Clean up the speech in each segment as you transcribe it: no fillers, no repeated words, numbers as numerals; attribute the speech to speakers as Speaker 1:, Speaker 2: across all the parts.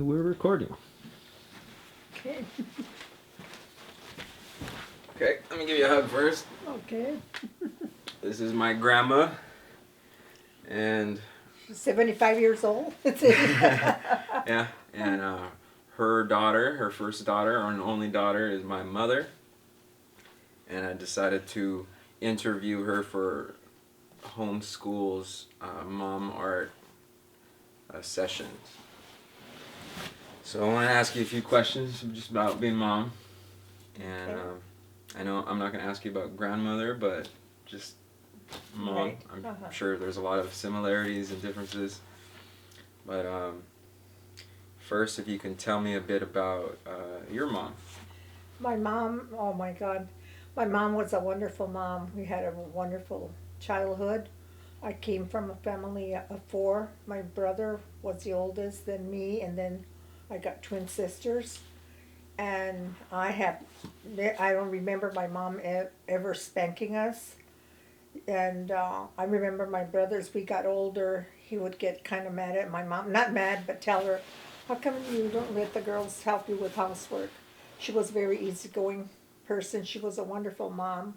Speaker 1: We're recording.
Speaker 2: Okay.
Speaker 1: Okay, let me give you a hug first.
Speaker 2: Okay.
Speaker 1: This is my grandma, and
Speaker 2: 75 years old.
Speaker 1: yeah, and her daughter, her first daughter, or an only daughter, is my mother. And I decided to interview her for Homeschool's Mom Art session. So I want to ask you a few questions just about being mom. And
Speaker 2: Okay.
Speaker 1: I know I'm not going to ask you about grandmother, but just mom.
Speaker 2: Right.
Speaker 1: I'm
Speaker 2: Uh-huh.
Speaker 1: sure there's a lot of similarities and differences. But first, if you can tell me a bit about your mom.
Speaker 2: My mom, oh my God. My mom was a wonderful mom. We had a wonderful childhood. I came from a family of four. My brother was the oldest, then me, and then I got twin sisters. And I don't remember my mom ever spanking us. And I remember my brothers, we got older, he would get kind of mad at my mom. Not mad, but tell her, how come you don't let the girls help you with housework? She was a very easygoing person. She was a wonderful mom.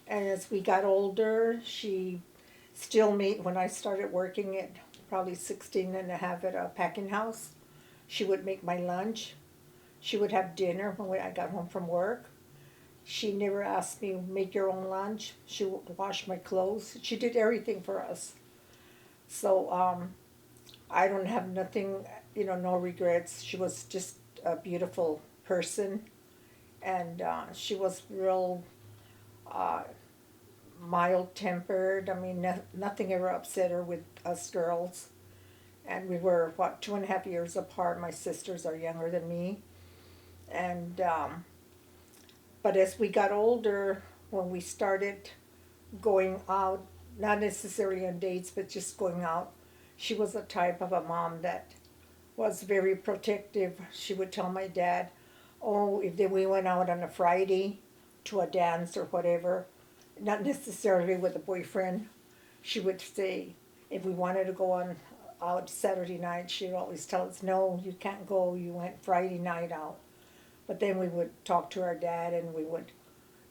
Speaker 2: And as we got older, she still made, when I started working at probably 16 and a half at a packing house, she would make my lunch. She would have dinner when I got home from work. She never asked me, make your own lunch. She would wash my clothes. She did everything for us. So I don't have nothing, no regrets. She was just a beautiful person. And she was real uh, mild tempered. I mean, nothing ever upset her with us girls. And we were, 2.5 years apart. My sisters are younger than me. And but as we got older, when we started going out, not necessarily on dates, but just going out, she was the type of a mom that was very protective. She would tell my dad, oh, if we went out on a Friday to a dance or whatever, not necessarily with a boyfriend, she would say, if we wanted to go on out Saturday night, she'd always tell us, no, you can't go, you went Friday night out. But then we would talk to our dad and we would,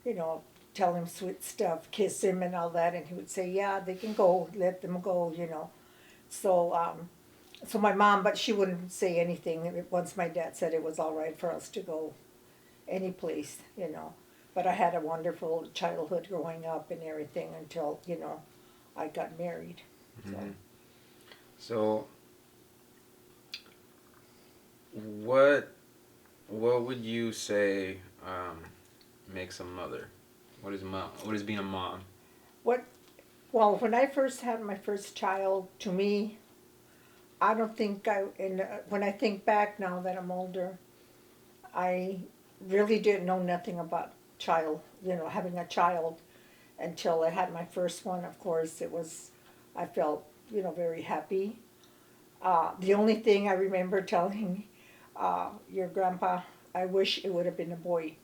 Speaker 2: you know, tell him sweet stuff, kiss him and all that, and he would say, yeah, they can go, let them go. So, so my mom, but she wouldn't say anything once my dad said it was all right for us to go any place. But I had a wonderful childhood growing up and everything until, I got married. So.
Speaker 1: Mm-hmm. So, what would you say makes a mother? What is mom? What is being a mom?
Speaker 2: What, well, when I first had my first child, to me, I don't think when I think back now that I'm older, I really didn't know nothing about having a child until I had my first one. Of course, I felt, very happy. The only thing I remember telling your grandpa, I wish it would have been a boy.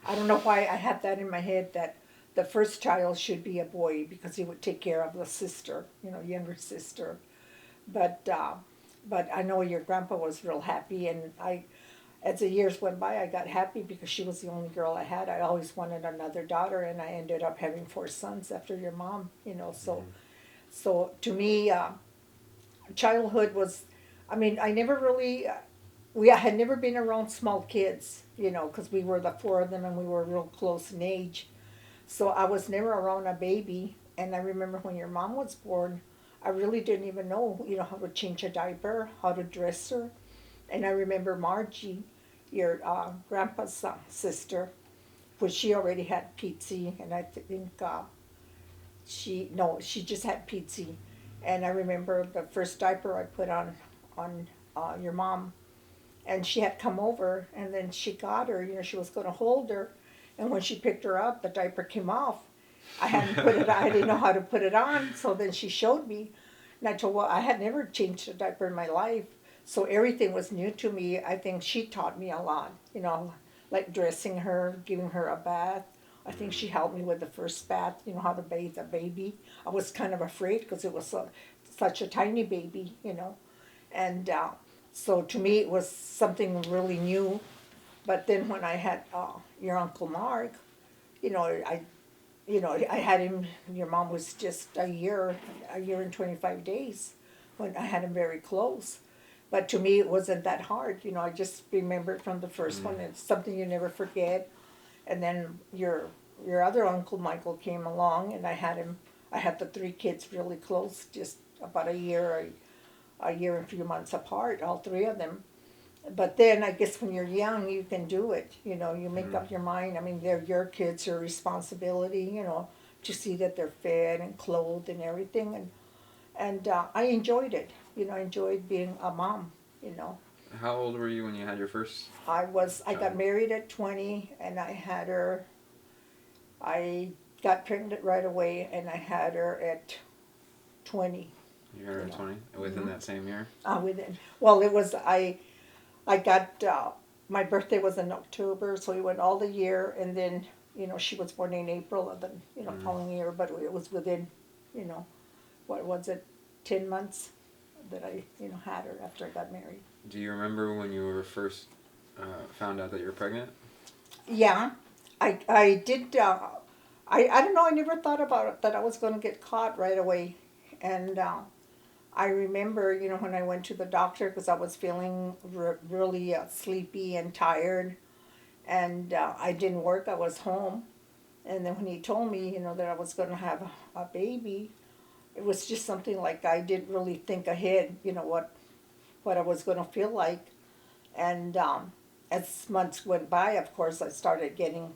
Speaker 2: I don't know why I had that in my head that the first child should be a boy because he would take care of the sister, younger sister. But but I know your grandpa was real happy, and as the years went by, I got happy because she was the only girl I had. I always wanted another daughter, and I ended up having four sons after your mom. So
Speaker 1: Mm-hmm.
Speaker 2: so to me, childhood was, I mean, I never really. We had never been around small kids, because we were the four of them and we were real close in age. So I was never around a baby. And I remember when your mom was born, I really didn't even know, how to change a diaper, how to dress her. And I remember Margie, your grandpa's sister, which she already had Pizzi, and I think she just had Pizzi. And I remember the first diaper I put on your mom, and she had come over, and then she got her, she was going to hold her, and when she picked her up, the diaper came off. I didn't know how to put it on, so then she showed me, and I told, well, I had never changed a diaper in my life, so everything was new to me. I think she taught me a lot, like dressing her, giving her a bath. I think
Speaker 1: Mm-hmm.
Speaker 2: she helped me with the first bath, how to bathe a baby. I was kind of afraid because it was such a tiny baby. And So to me, it was something really new. But then when I had your Uncle Mark, you know, I had him. Your mom was just a year and 25 days when I had him very close. But to me, it wasn't that hard. I just remembered from the first one. It's something you never forget. And then your other Uncle Michael came along, and I had him. I had the three kids really close, just about a year and a few months apart, all three of them. But then I guess when you're young, you can do it. You make up your mind. I mean, they're your kids, your responsibility. To see that they're fed and clothed and everything. And I enjoyed it. I enjoyed being a mom. You know,
Speaker 1: How old were you when you had your first
Speaker 2: I got
Speaker 1: child?
Speaker 2: married at 20, and I had her. I got pregnant right away, and I had her at 20.
Speaker 1: You had her at 20 within that same year.
Speaker 2: Within well, it was I got my birthday was in October, so we went all the year, and then she was born in April of the following year, but it was within you know what was it, 10 months that I had her after I got married.
Speaker 1: Do you remember when you were first found out that you were pregnant?
Speaker 2: Yeah, I did. I don't know. I never thought about it that I was going to get caught right away, and I remember when I went to the doctor because I was feeling really sleepy and tired, and I didn't work. I was home, and then when he told me that I was going to have a baby, it was just something like I didn't really think ahead. What I was going to feel like, and as months went by, of course, I started getting,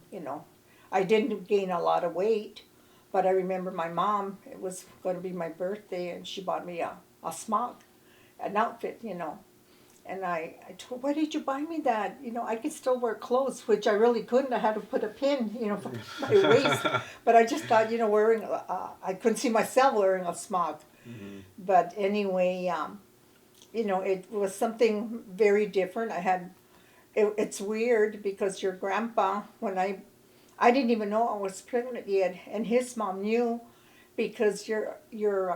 Speaker 2: I didn't gain a lot of weight, but I remember my mom, it was going to be my birthday, and she bought me a smock, an outfit, And I told her, why did you buy me that? I could still wear clothes, which I really couldn't. I had to put a pin, for my waist. But I just thought, wearing, I couldn't see myself wearing a smock.
Speaker 1: Mm-hmm.
Speaker 2: But anyway, it was something very different. It's weird because your grandpa, when I didn't even know I was pregnant yet, and his mom knew because your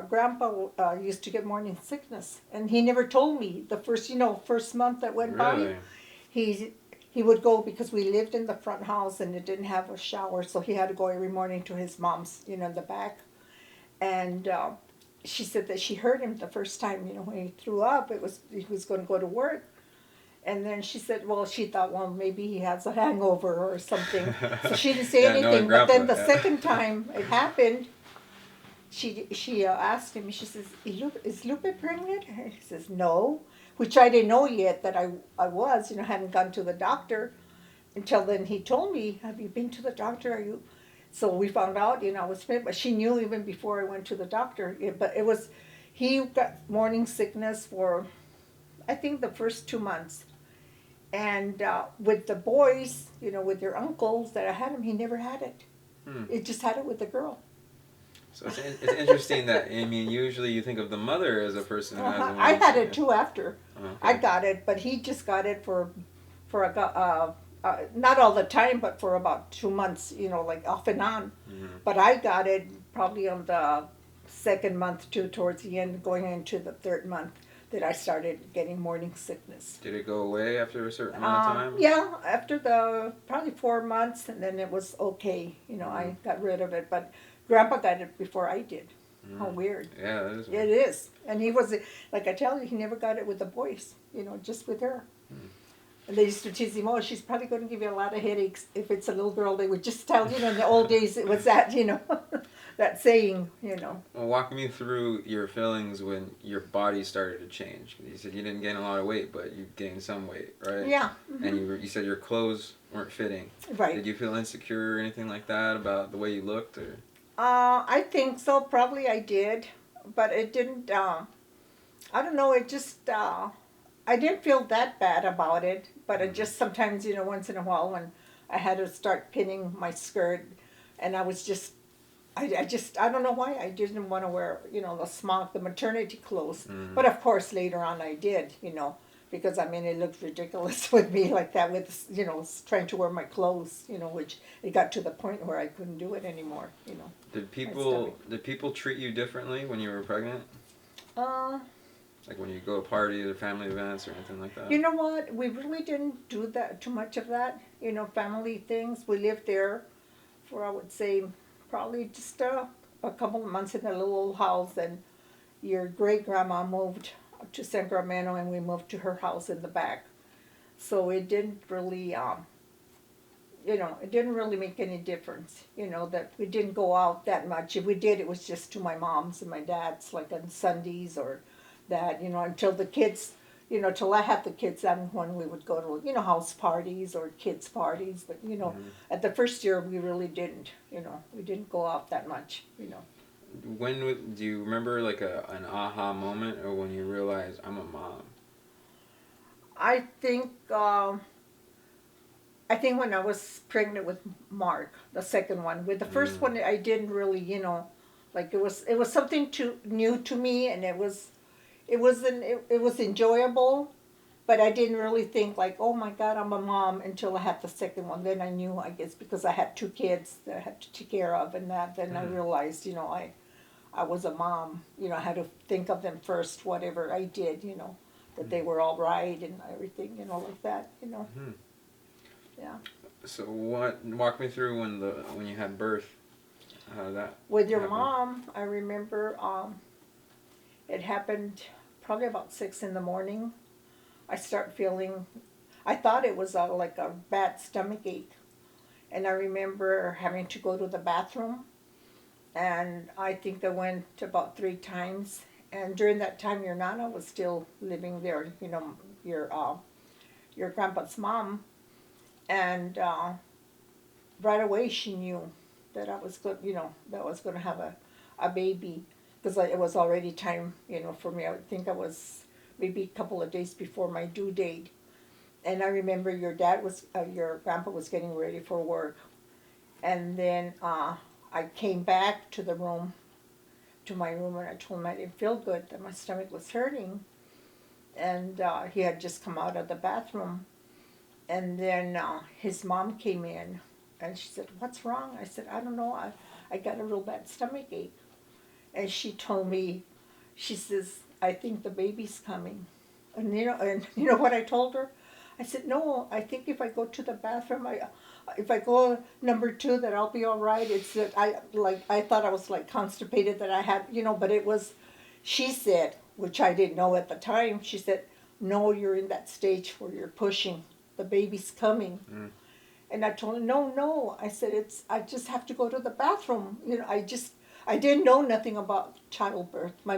Speaker 2: grandpa used to get morning sickness, and he never told me the first month that went by.
Speaker 1: Really?
Speaker 2: He would go because we lived in the front house and it didn't have a shower, so he had to go every morning to his mom's, in the back, and. She said that she heard him the first time, when he threw up, he was going to go to work. And then she said, well, she thought, well, maybe he has a hangover or something. So she didn't say
Speaker 1: Yeah, knowing
Speaker 2: anything. But then
Speaker 1: Grandpa,
Speaker 2: the
Speaker 1: yeah.
Speaker 2: second time it happened, she asked him, she says, is Lupe pregnant? And he says, no, which I didn't know yet that I was, hadn't gone to the doctor until then he told me, have you been to the doctor? Are you? So we found out, I was pregnant, but she knew even before I went to the doctor. But he got morning sickness for, I think, the first 2 months. And with the boys, with your uncles that I had him, he never had it. It just had it with the girl.
Speaker 1: So it's interesting that, I mean, usually you think of the mother as a person who has a
Speaker 2: I
Speaker 1: morning
Speaker 2: had it
Speaker 1: sickness.
Speaker 2: too after.
Speaker 1: Okay.
Speaker 2: I got it, but he just got it for not all the time, but for about 2 months, like off and on.
Speaker 1: Mm-hmm.
Speaker 2: But I got it probably on the second month towards the end, going into the third month, that I started getting morning sickness.
Speaker 1: Did it go away after a certain amount of time?
Speaker 2: Yeah, after the probably 4 months, and then it was okay. I got rid of it, but Grandpa got it before I did. How weird.
Speaker 1: Yeah, that is
Speaker 2: It
Speaker 1: weird.
Speaker 2: is. And he was, like I tell you, he never got it with the boys, just with her. And they used to tease him, oh, she's probably going to give you a lot of headaches. If it's a little girl, they would just tell, in the old days it was that, that saying.
Speaker 1: Well, walk me through your feelings when your body started to change. You said you didn't gain a lot of weight, but you gained some weight, right?
Speaker 2: Yeah.
Speaker 1: And you said your clothes weren't fitting.
Speaker 2: Right.
Speaker 1: Did you feel insecure or anything like that about the way you looked? Or?
Speaker 2: I think so. Probably I did. But it didn't, I don't know, it just, I didn't feel that bad about it. But it just sometimes, once in a while when I had to start pinning my skirt, and I was just, I don't know why I didn't want to wear, the smock, the maternity clothes. But of course later on I did, because it looked ridiculous with me like that with, trying to wear my clothes, which it got to the point where I couldn't do it anymore,
Speaker 1: Did people treat you differently when you were pregnant? Like when you go to parties or family events or anything like that?
Speaker 2: You know what? We really didn't do that too much of that. You know, family things. We lived there for I would say probably just a couple of months in a little old house, and your great grandma moved to Sacramento, and we moved to her house in the back. So it didn't really, it didn't really make any difference. You know that we didn't go out that much. If we did, it was just to my mom's and my dad's, like on Sundays or that. You know, until the kids. You know, till I had the kids, then when we would go to, house parties or kids parties. But, at the first year, we really didn't, we didn't go out that much,
Speaker 1: Do you remember like an aha moment or when you realized I'm a mom?
Speaker 2: I think, when I was pregnant with Mark, the second one. With the first one, I didn't really, like it was something new to me, and it was enjoyable, but I didn't really think like, oh my God, I'm a mom until I had the second one. Then I knew, I guess, because I had two kids that I had to take care of, and that then I realized, I was a mom. I had to think of them first, whatever I did, that they were all right and everything, like that,
Speaker 1: Hmm.
Speaker 2: yeah.
Speaker 1: So walk me through when you had birth, how that
Speaker 2: With your
Speaker 1: happened.
Speaker 2: mom, I remember it happened probably about 6 in the morning. I start feeling, I thought it was like a bad stomach ache. And I remember having to go to the bathroom. And I think I went about 3 times. And during that time, your Nana was still living there, your grandpa's mom. And right away she knew that I was good, that I was going to have a baby. Because it was already time, for me. I would think I was maybe a couple of days before my due date. And I remember your grandpa was getting ready for work. And then I came back to my room, and I told him I didn't feel good, that my stomach was hurting. And he had just come out of the bathroom. And then his mom came in, and she said, "What's wrong?" I said, "I don't know. I got a real bad stomach ache." And she told me, she says, "I think the baby's coming." And you know what I told her? I said, "No, I think if I go to the bathroom, if I go number two, that I'll be all right." It's that I thought I was like constipated, that I had, but it was, she said, which I didn't know at the time, she said, "No, you're in that stage where you're pushing. The baby's coming."
Speaker 1: Mm.
Speaker 2: And I told her, "No, no." I said, I just have to go to the bathroom. I didn't know nothing about childbirth. My